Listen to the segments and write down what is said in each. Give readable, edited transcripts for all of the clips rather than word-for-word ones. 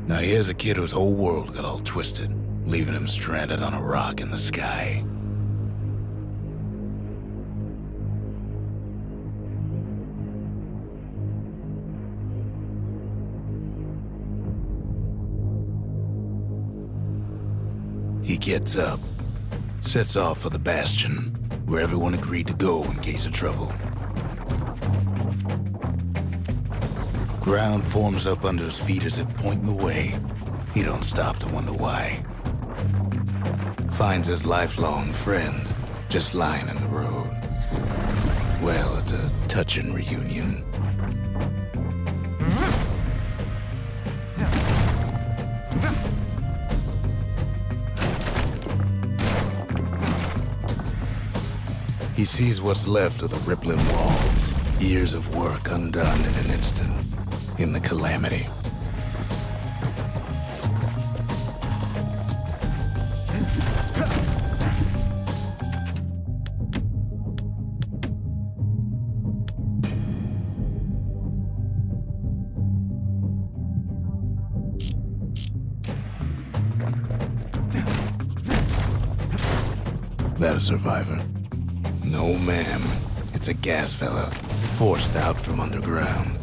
Now here's a kid whose whole world got all twisted, leaving him stranded on a rock in the sky. He gets up, sets off for the Bastion, where everyone agreed to go in case of trouble. Ground forms up under his feet as if pointing the way. He don't stop to wonder why. Finds his lifelong friend just lying in the road. Well, it's a touching reunion. He sees what's left of the rippling walls, years of work undone in an instant, in the calamity. That a survivor? No, ma'am. It's a gas fella, forced out from underground.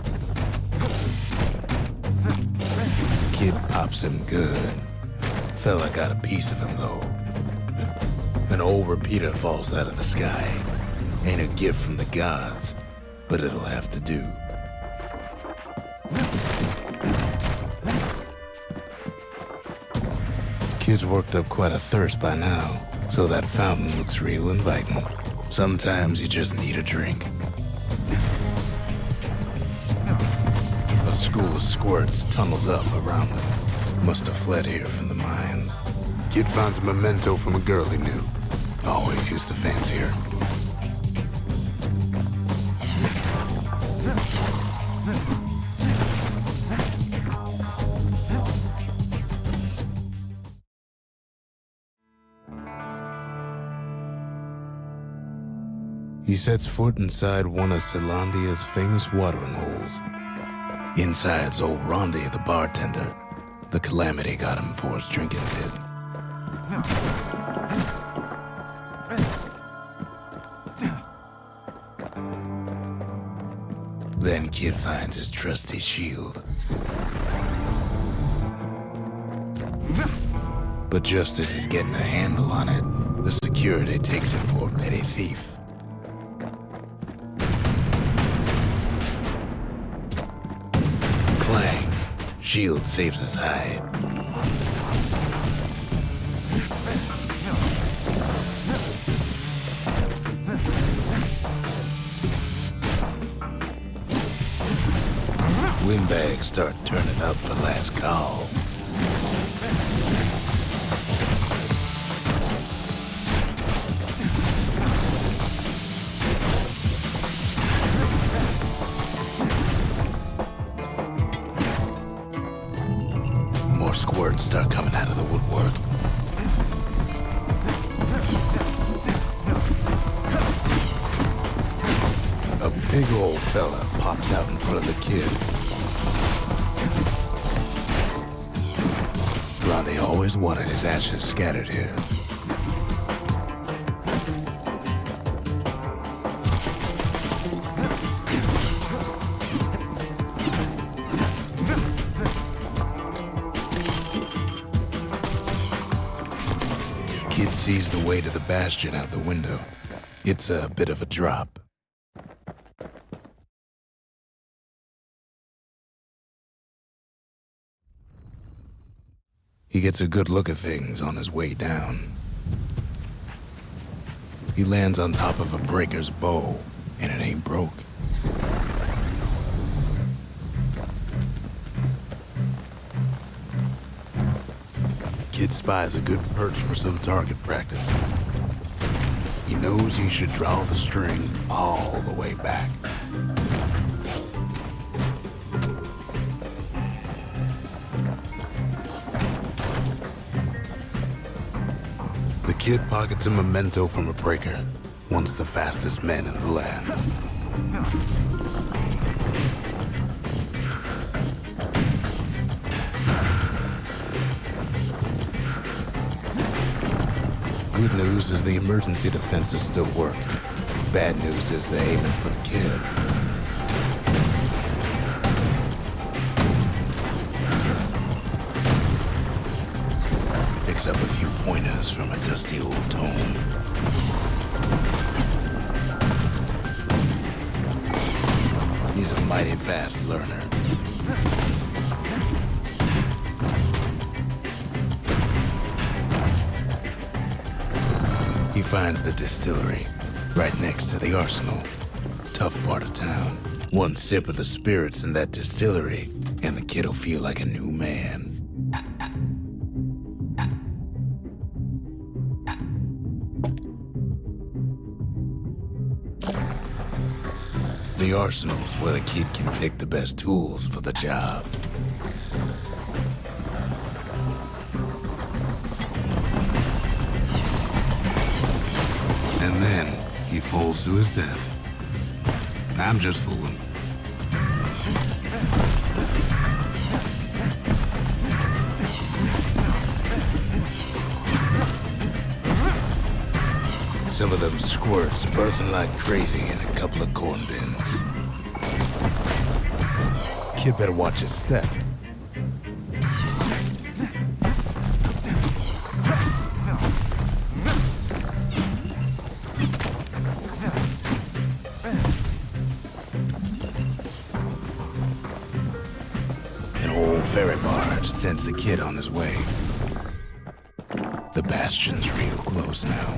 Kid pops him good. Fella got a piece of him, though. An old repeater falls out of the sky. Ain't a gift from the gods, but it'll have to do. Kid's worked up quite a thirst by now, so that fountain looks real inviting. Sometimes you just need a drink. A school of squirts tunnels up around him. Must have fled here from the mines. Kid finds a memento from a girl he knew. Always used to fancy her. He sets foot inside one of Zealandia's famous watering holes. Inside's old Rondi, the bartender. The calamity got him for his drinking did. Then Kid finds his trusty shield. But just as he's getting a handle on it, the security takes him for a petty thief. Clang. Shield saves his hide. Windbags start turning up for last call. More squirts start coming out of the woodwork. A big old fella pops out in front of the kid. Ronnie always wanted his ashes scattered here. Kid sees the way to the Bastion out the window. It's a bit of a drop. He gets a good look at things on his way down. He lands on top of a breaker's bow, and it ain't broke. Kid spies a good perch for some target practice. He knows he should draw the string all the way back. The kid pockets a memento from a breaker, once the fastest men in the land. Good news is the emergency defenses still work. Bad news is they're aiming for the kid. Picks up a few pointers from a dusty old tome. He's a mighty fast learner. He finds the distillery, right next to the arsenal. Tough part of town. One sip of the spirits in that distillery, and the kid'll feel like a new man. The arsenal's where the kid can pick the best tools for the job. And then he falls to his death. I'm just fooling. Some of them squirts birthing like crazy in a couple of corn bins. Kid better watch his step. An old ferry barge sends the kid on his way. The Bastion's real close now.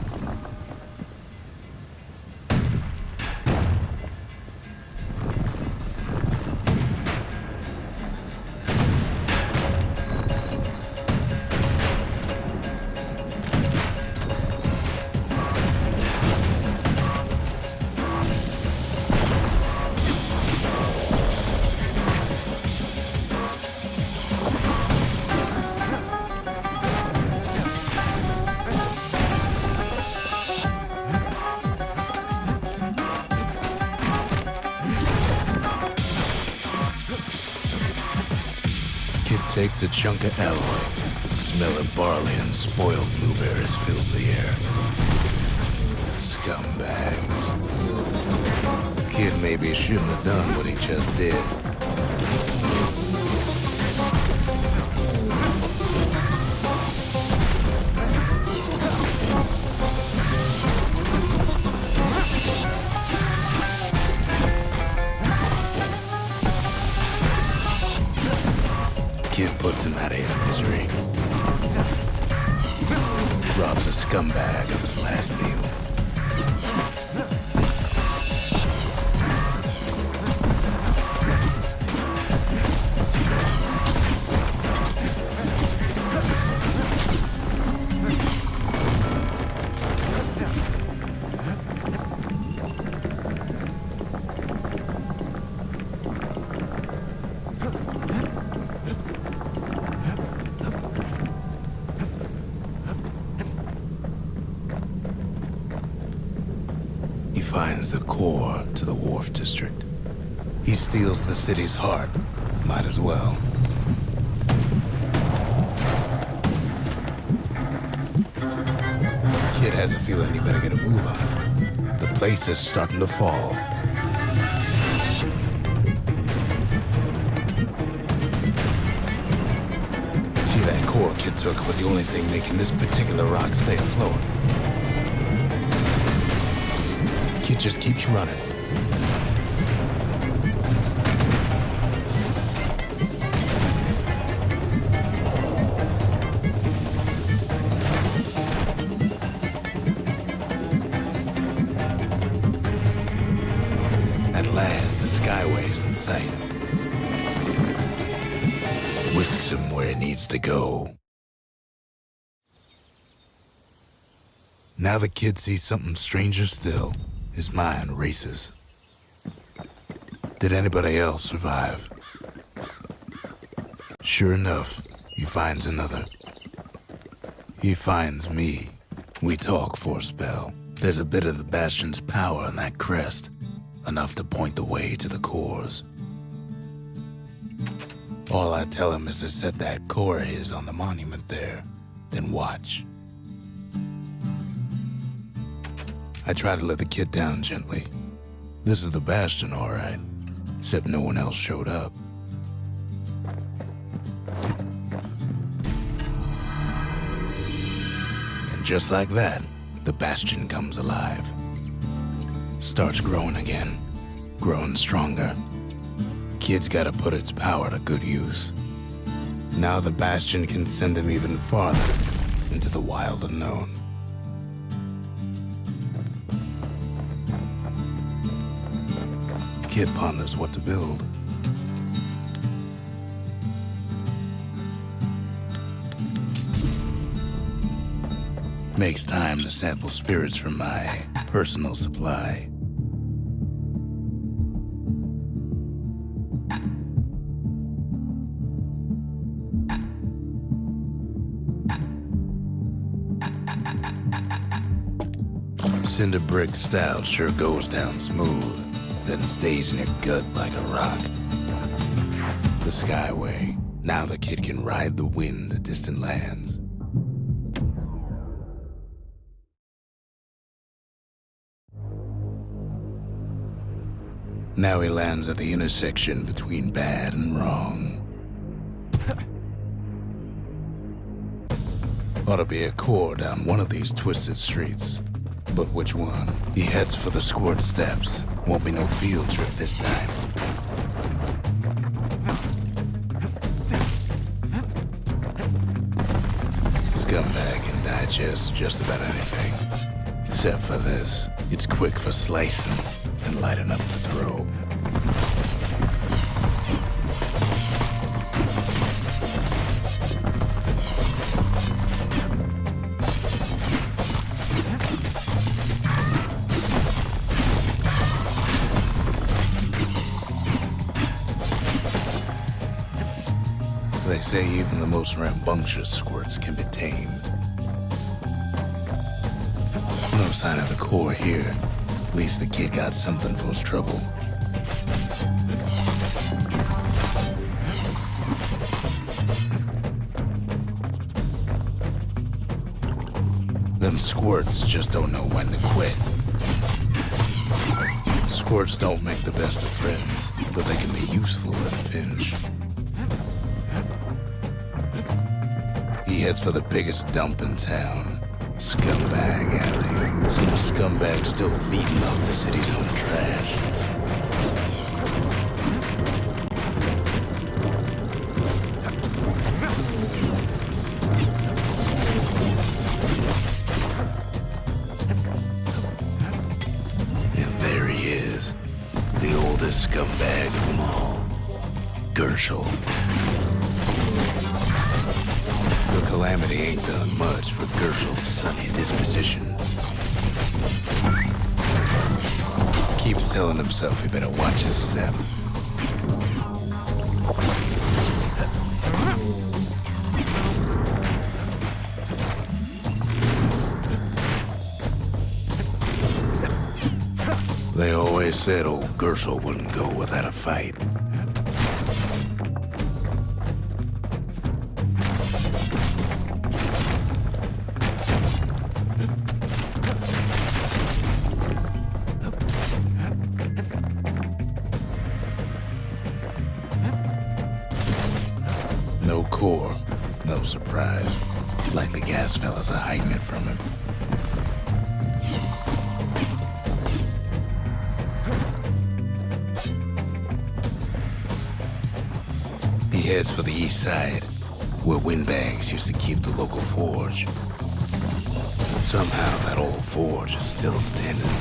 Kid takes a chunk of alloy. Smell of barley and spoiled blueberries fills the air. Scumbags. Kid maybe shouldn't have done what he just did. Kid puts him out of his misery. Robs a scumbag of his last meal. He finds the core to the Wharf District. He steals the city's heart. Might as well. Kid has a feeling he better get a move on. The place is starting to fall. See, that core Kid took was the only thing making this particular rock stay afloat. Kid just keeps running. At last, the skyway's in sight. Whisks him where he needs to go. Now the kid sees something stranger still. His mind races. Did anybody else survive? Sure enough, he finds another. He finds me. We talk for a spell. There's a bit of the Bastion's power in that crest, enough to point the way to the cores. All I tell him is to set that core of his on the monument there, then watch. I try to let the kid down gently. This is the Bastion, all right. Except no one else showed up. And just like that, the Bastion comes alive. Starts growing again, growing stronger. Kid's gotta put its power to good use. Now the Bastion can send him even farther into the wild unknown. Kid ponders what to build. Makes time to sample spirits from my personal supply. Cinder brick stout sure goes down smooth, then stays in your gut like a rock. The Skyway. Now the kid can ride the wind to distant lands. Now he lands at the intersection between bad and wrong. Ought to be a core down one of these twisted streets. But which one? He heads for the squirt steps. Won't be no field trip this time. Scumbag can digest just about anything. Except for this. It's quick for slicing and light enough to throw. They say even the most rambunctious squirts can be tamed. No sign of the core here. At least the kid got something for his trouble. Them squirts just don't know when to quit. Squirts don't make the best of friends, but they can be useful in a pinch. He heads for the biggest dump in town, Scumbag Alley. Some scumbag still feeding off the city's own trash. And there he is, the oldest scumbag of them all, Gershel. The calamity ain't done much for Gershel's sunny disposition. Keeps telling himself he better watch his step. They always said old Gershel wouldn't go without a fight. No core, no surprise. Like the gas fellas are hiding it from him. He heads for the east side, where windbags used to keep the local forge. Somehow that old forge is still standing.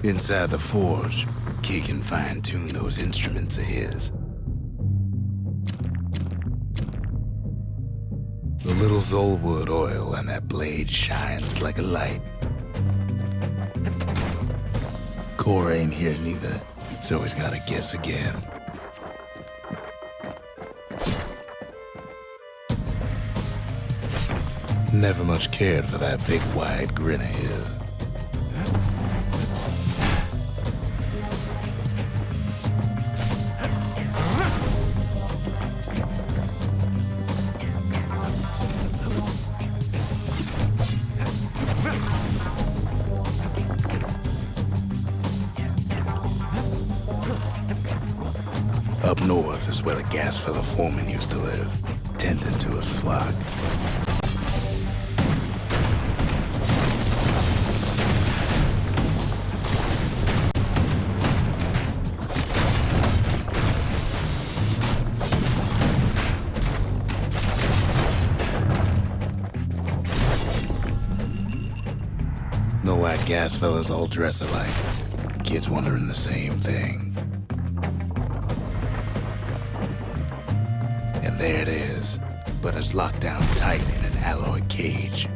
Inside the forge, Key can fine-tune those instruments of his. The little Zolwood oil on that blade shines like a light. Core ain't here neither, so he's gotta guess again. Never much cared for that big wide grin of his. Up north is where the gas fella foreman used to live, tending to his flock. No white gas fellas all dress alike. Kids wondering the same thing. And there it is, but it's locked down tight in an alloy cage.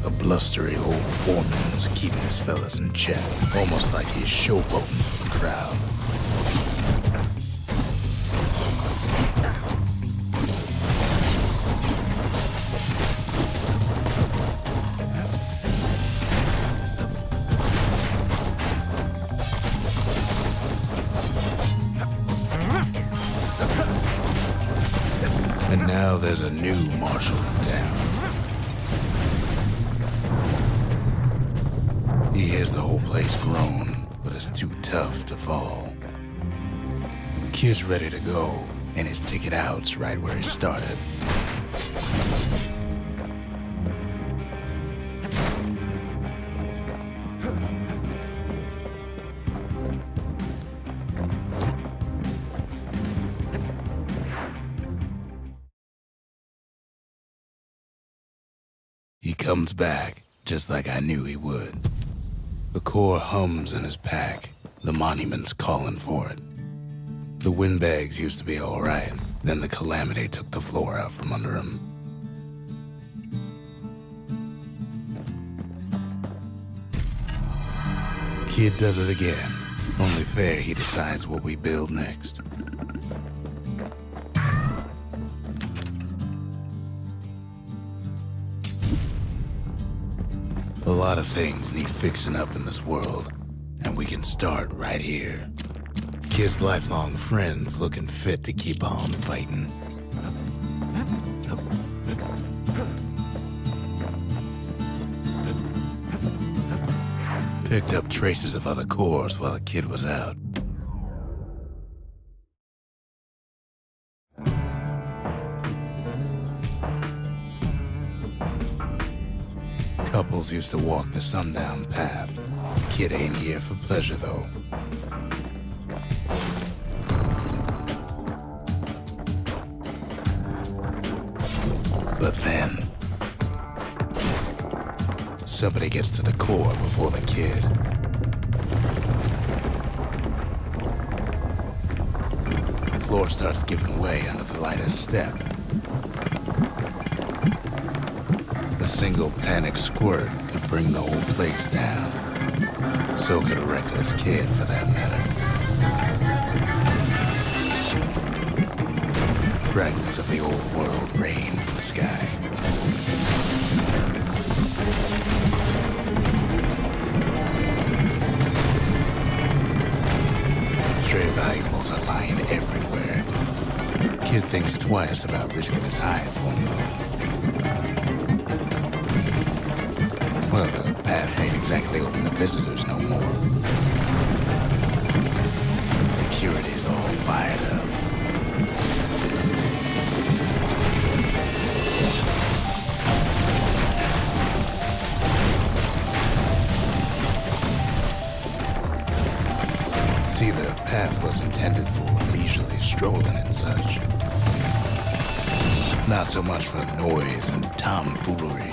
A blustery old foreman's keeping his fellas in check, almost like he's showboating for the crowd. And now there's a new marshal in town. He hears the whole place groan, but it's too tough to fall. Kid's ready to go, and his ticket out's right where he started. He comes back, just like I knew he would. The core hums in his pack. The monument's calling for it. The windbags used to be all right. Then the calamity took the floor out from under him. Kid does it again. Only fair he decides what we build next. A lot of things need fixing up in this world, and we can start right here. Kid's lifelong friends looking fit to keep on fighting. Picked up traces of other cores while the kid was out. Couples used to walk the sundown path. Kid ain't here for pleasure, though. But then, somebody gets to the core before the kid. The floor starts giving way under the lightest step. A single panic squirt could bring the whole place down. So could a reckless kid, for that matter. Fragments of the old world rain from the sky. Stray valuables are lying everywhere. Kid thinks twice about risking his hide for them, though. Well, the path ain't exactly open to visitors no more. Security's all fired up. See, the path was intended for leisurely strolling and such. Not so much for noise and tomfoolery.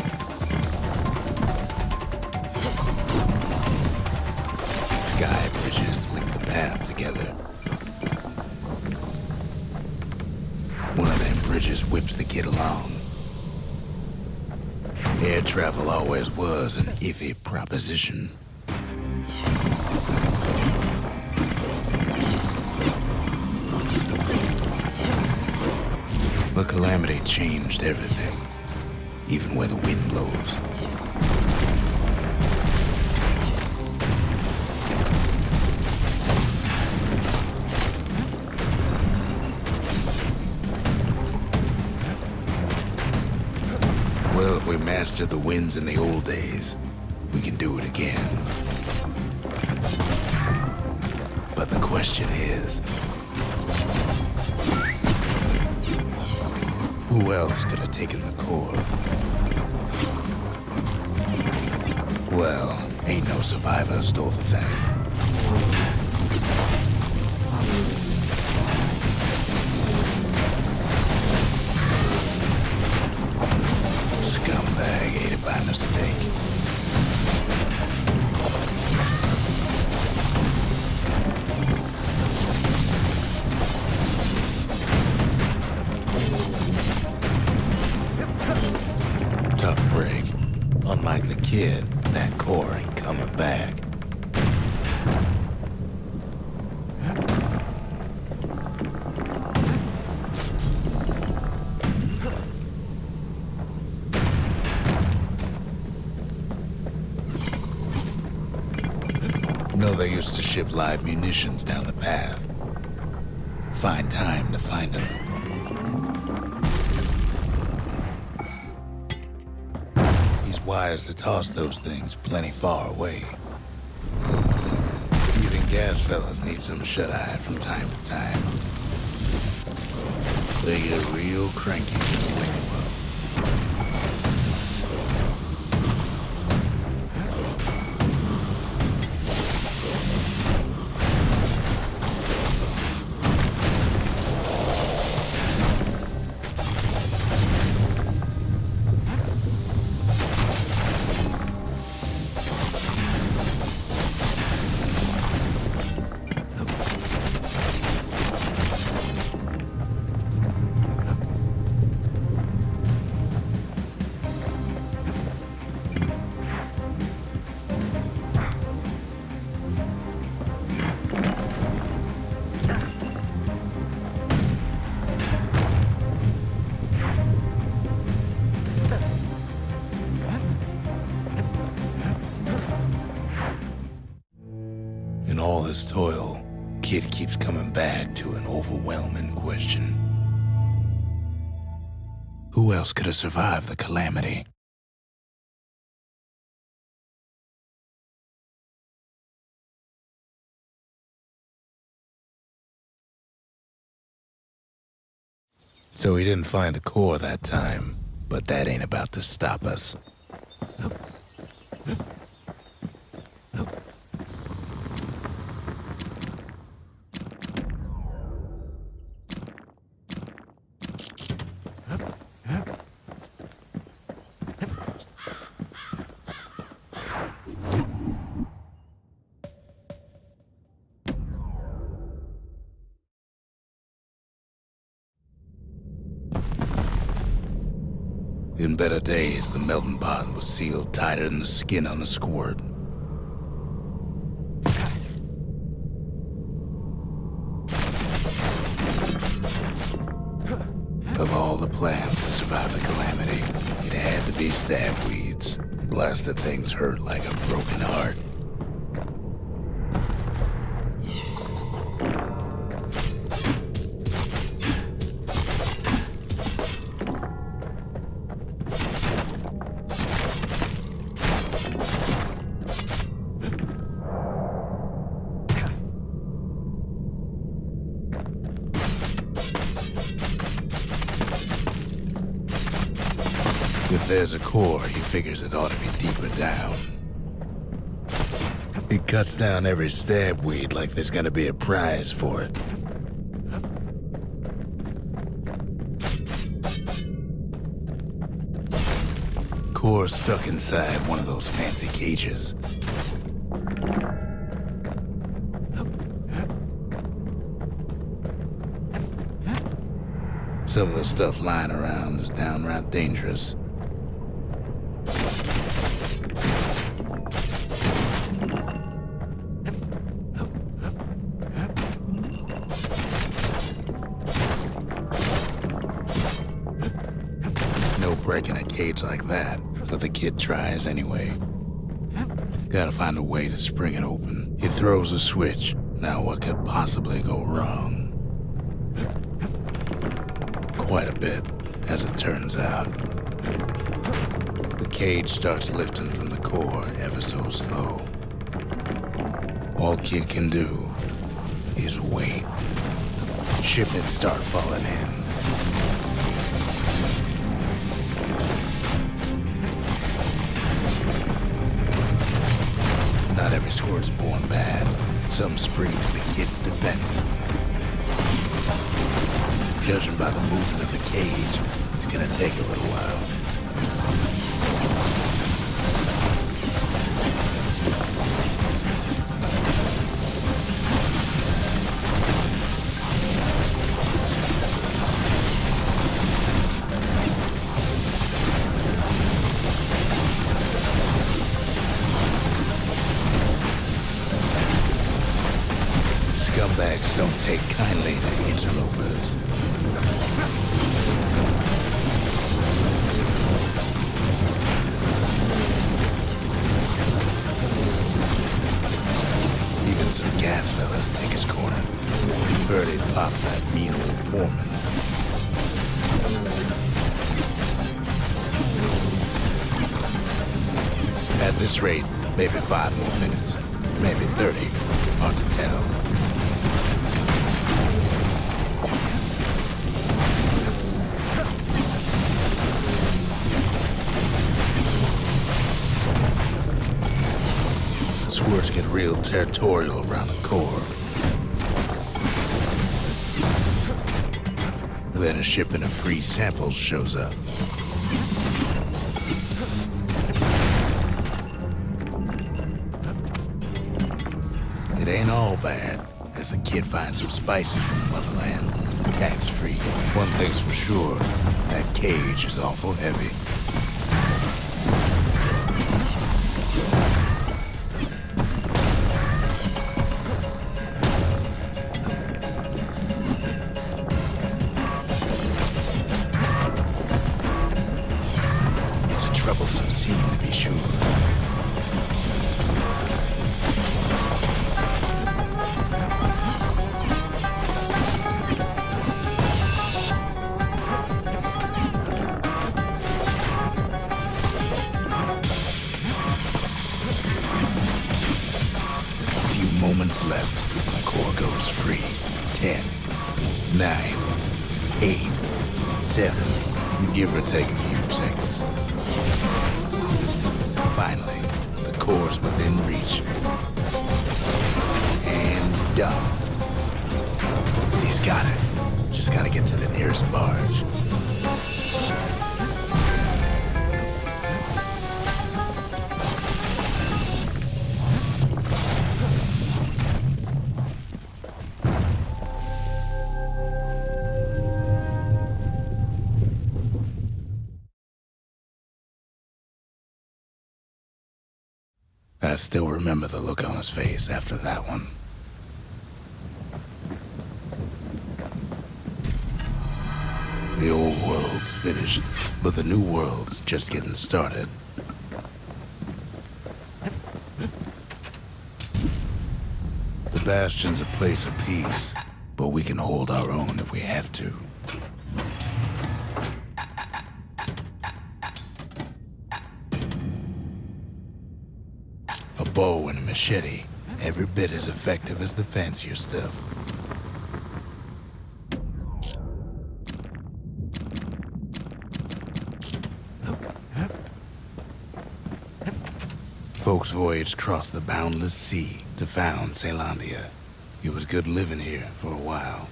Sky bridges link the path together. One of them bridges whips the kid along. Air travel always was an iffy proposition. The calamity changed everything, even where the wind blows. Well, if we mastered the winds in the old days, we can do it again. But the question is, who else could have taken the core? Well, ain't no survivor stole the thing. Scumbag ate it by mistake. Tough break. Unlike the kid, that core ain't coming back. No, they used to ship live munitions down the path. Find time to find them. He's wise to toss those things plenty far away. Even gas fellas need some shut-eye from time to time. They get real cranky when you wake them up. In all his toil, Kid keeps coming back to an overwhelming question. Who else could have survived the calamity? So he didn't find the core that time, but that ain't about to stop us. In better days, the melting pot was sealed tighter than the skin on a squirt. Of all the plans to survive the calamity, it had to be stabweeds. Blasted things hurt like a broken heart. If there's a core, he figures it ought to be deeper down. It cuts down every stabweed like there's gonna be a prize for it. Core stuck inside one of those fancy cages. Some of the stuff lying around is downright dangerous. breaking a cage like that, but the kid tries anyway. Gotta find a way to spring it open. He throws a switch. Now what could possibly go wrong? Quite a bit, as it turns out. The cage starts lifting from the core ever so slow. All kid can do is wait. Shipments start falling in. Not every squirt's born bad. Some spring to the kid's defense. Judging by the movement of the cage, it's gonna take a little while. Scumbags don't take kindly to interlopers. Even some gas fellas take his corner. Heard it pop that mean old foreman. At this rate, maybe 5 more minutes, maybe 30, hard to tell. Squirts get real territorial around the core. Then a shipment of free samples shows up. It ain't all bad, as the kid finds some spices from the motherland, tax-free. One thing's for sure, that cage is awful heavy. Troublesome scene, to be sure. A few moments left, and the core goes free. 10, 9, 8, 7. You give or take a few seconds. Finally, the core's within reach. And done. He's got it. Just gotta get to the nearest barge. I still remember the look on his face after that one. The old world's finished, but the new world's just getting started. The Bastion's a place of peace, but we can hold our own if we have to. A bow and a machete, every bit as effective as the fancier stuff. Folks voyaged across the boundless sea to found Celandia. It was good living here for a while.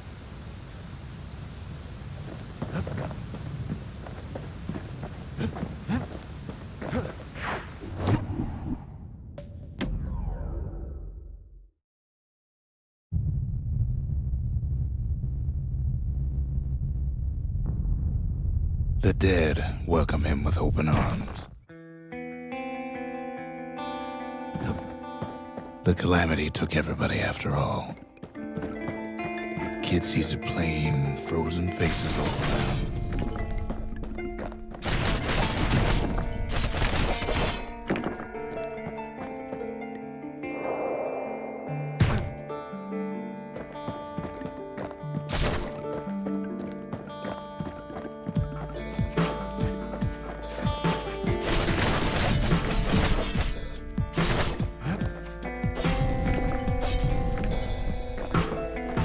The dead welcome him with open arms. The calamity took everybody after all. Kid sees it plain, frozen faces all around.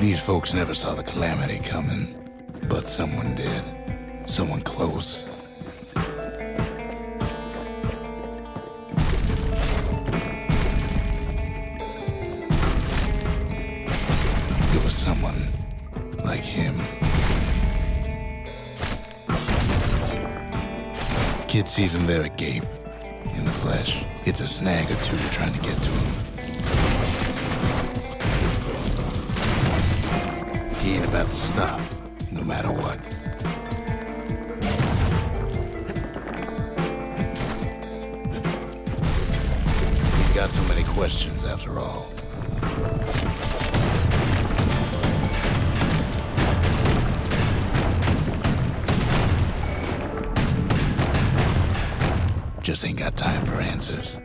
These folks never saw the calamity coming, but someone did. Someone close. It was someone like him. Kid sees him there agape, in the flesh. It's a snag or two trying to get to him. He ain't about to stop, no matter what. He's got so many questions, after all. Just ain't got time for answers.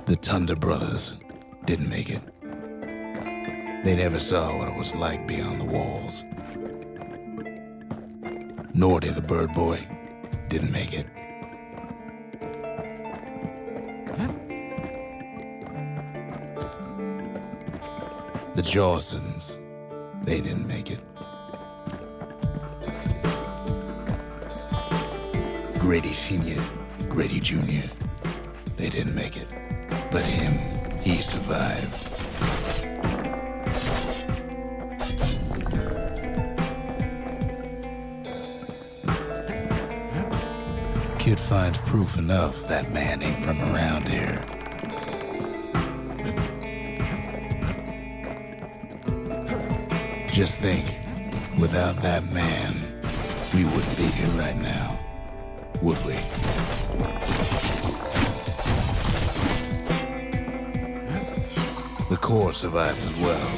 The Thunder brothers didn't make it. They never saw what it was like beyond the walls. Nordy, the bird boy, didn't make it. The Jawsons, they didn't make it. Grady Sr., Grady Jr., they didn't make it. But him, he survived. Kid finds proof enough that man ain't from around here. Just think, without that man, we wouldn't be here right now, would we? The core survives as well.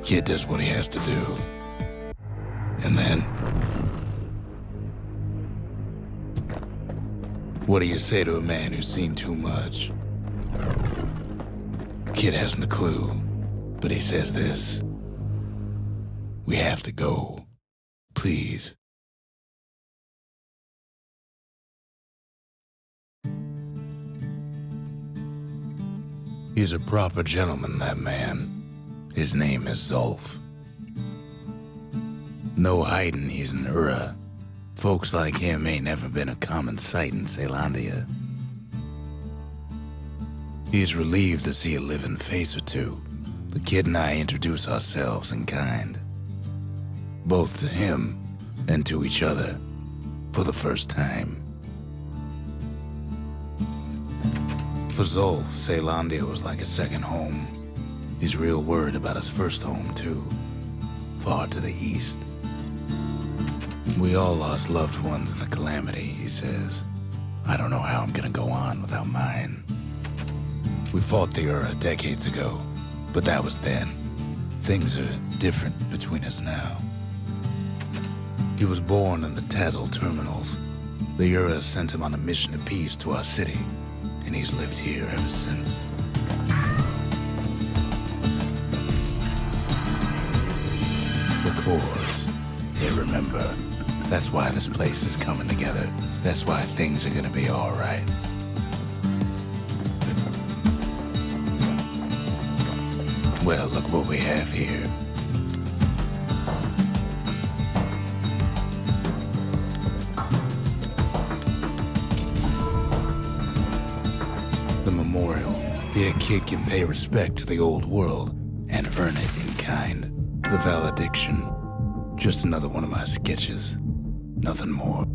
Kid does what he has to do. And then, what do you say to a man who's seen too much? Kid hasn't a clue, but he says this: we have to go, please. He's a proper gentleman, that man. His name is Zulf. No hiding he's an Ura. Folks like him ain't never been a common sight in Caelondia. He's relieved to see a living face or two. The kid and I introduce ourselves in kind, both to him and to each other, for the first time. For Zulf, Caelondia was like a second home. He's real worried about his first home, too, far to the east. We all lost loved ones in the calamity, he says. I don't know how I'm gonna go on without mine. We fought the Ura decades ago, but that was then. Things are different between us now. He was born in the Tazzle terminals. The Ura sent him on a mission of peace to our city, and he's lived here ever since. The cores, they remember. That's why this place is coming together. That's why things are gonna be all right. Well, look what we have here. The memorial. Here, a kid can pay respect to the old world and earn it in kind. The valediction. Just another one of my sketches. Nothing more.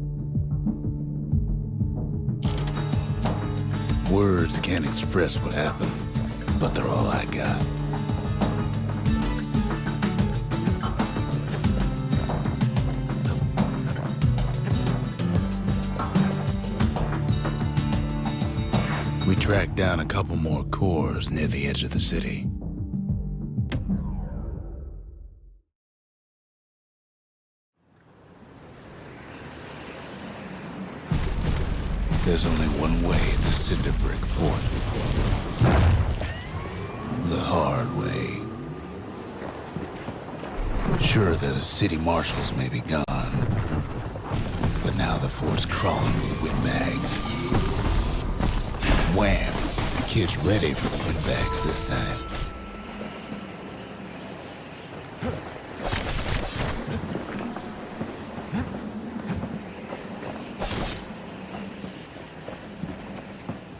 Words can't express what happened, but they're all I got. We tracked down a couple more cores near the edge of the city. There's only one way to Cinder Brick Fort. The hard way. Sure, the city marshals may be gone, of the fort's crawling with windbags. Wham! The kid's ready for the windbags this time.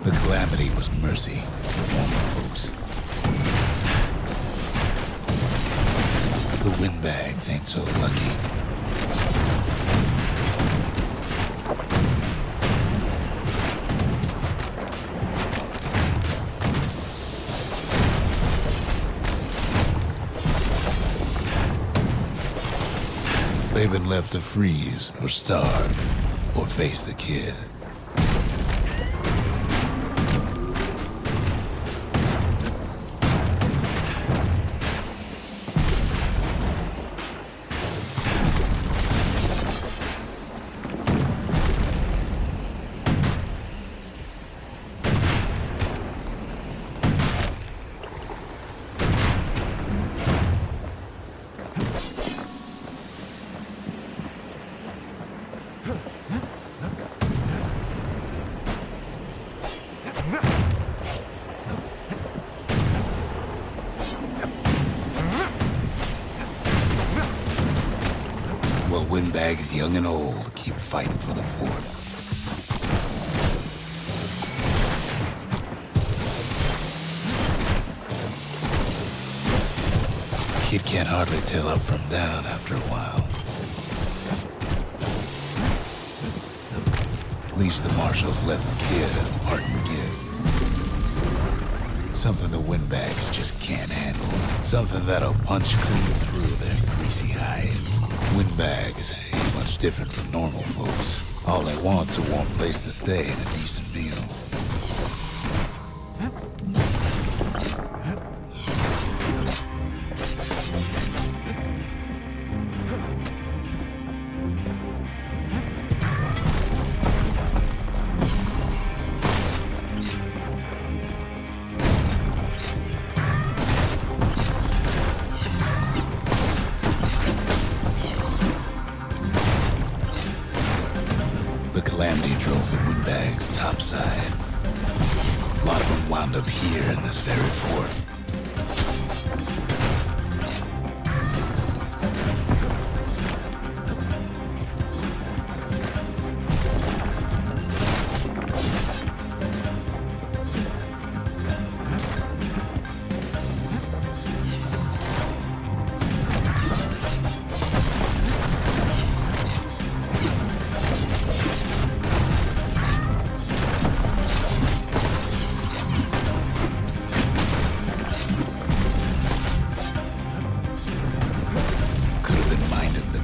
The calamity was mercy for normal folks. The windbags ain't so lucky. They've been left to freeze or starve or face the kid. Well, windbags young and old keep fighting for the fort. Kid can't hardly tell up from down after a while. At least the marshals left the kid a parting gift. Something the windbags just can't handle. Something that'll punch clean through their greasy hides. Windbags ain't much different from normal folks. All they want's a warm place to stay and a decent meal. The calamity drove the windbags topside. A lot of them wound up here in this very fort.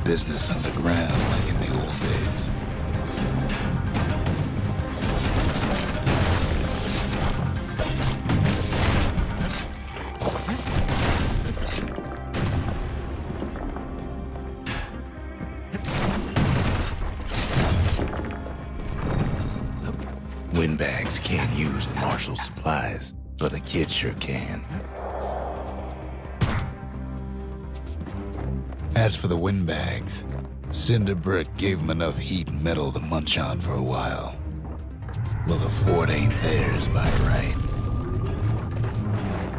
Business underground like in the old days. Windbags can't use the marshal's supplies, but the kid sure can. As for the windbags, Cinder Brick gave them enough heat and metal to munch on for a while. Well, the fort ain't theirs by right.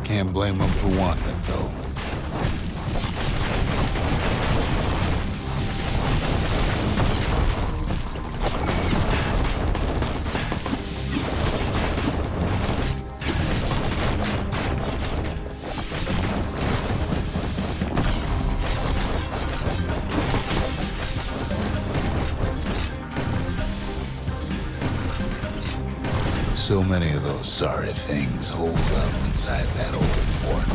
Can't blame them for wanting it, though. So many of those sorry things hold up inside that old fort.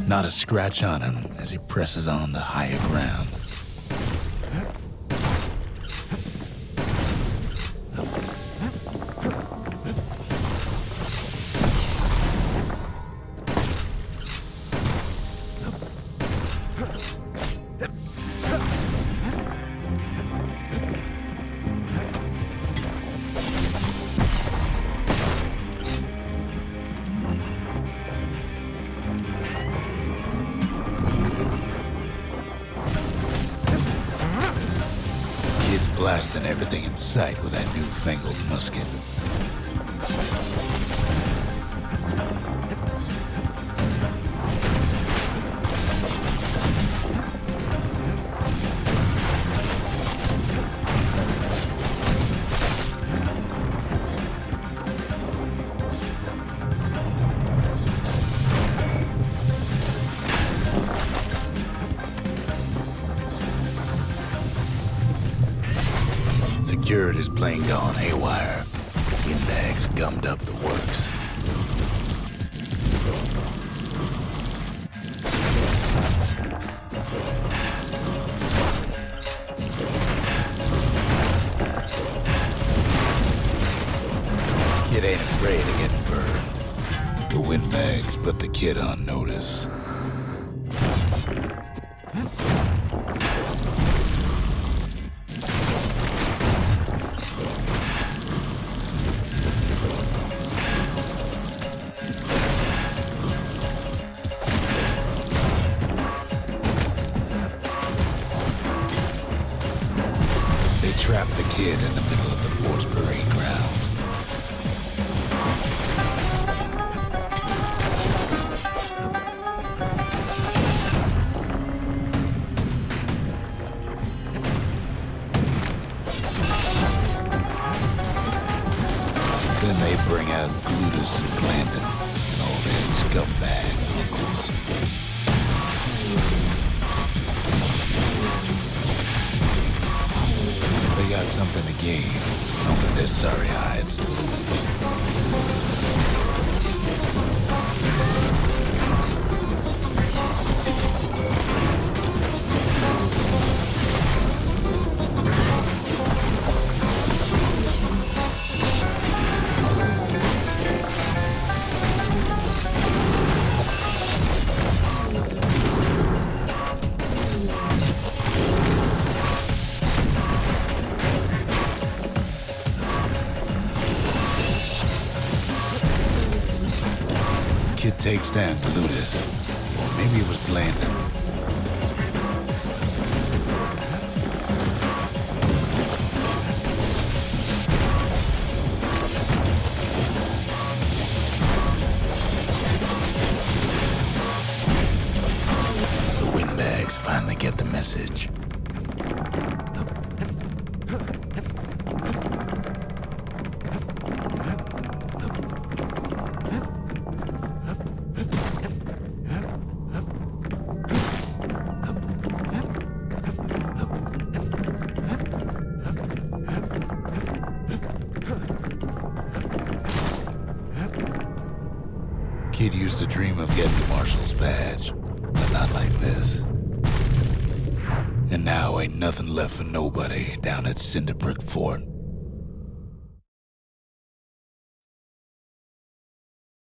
Not a scratch on him as he presses on to higher ground. blasting everything in sight with that newfangled musket. Security's plane gone haywire. Windbags gummed up the works. Kid ain't afraid of getting burned. The windbags put the kid on notice. They trapped the kid in the middle of the fort's parade grounds. Then they bring out Glutus and Blandon and all their scumbag uncles. They got something to gain, and only their sorry hides to lose. Kid takes down Glutus, or maybe it was Blandon. The windbags finally get the message. Kid used to dream of getting the Marshal's badge, but not like this. And now ain't nothing left for nobody down at Cinderbrick Fort.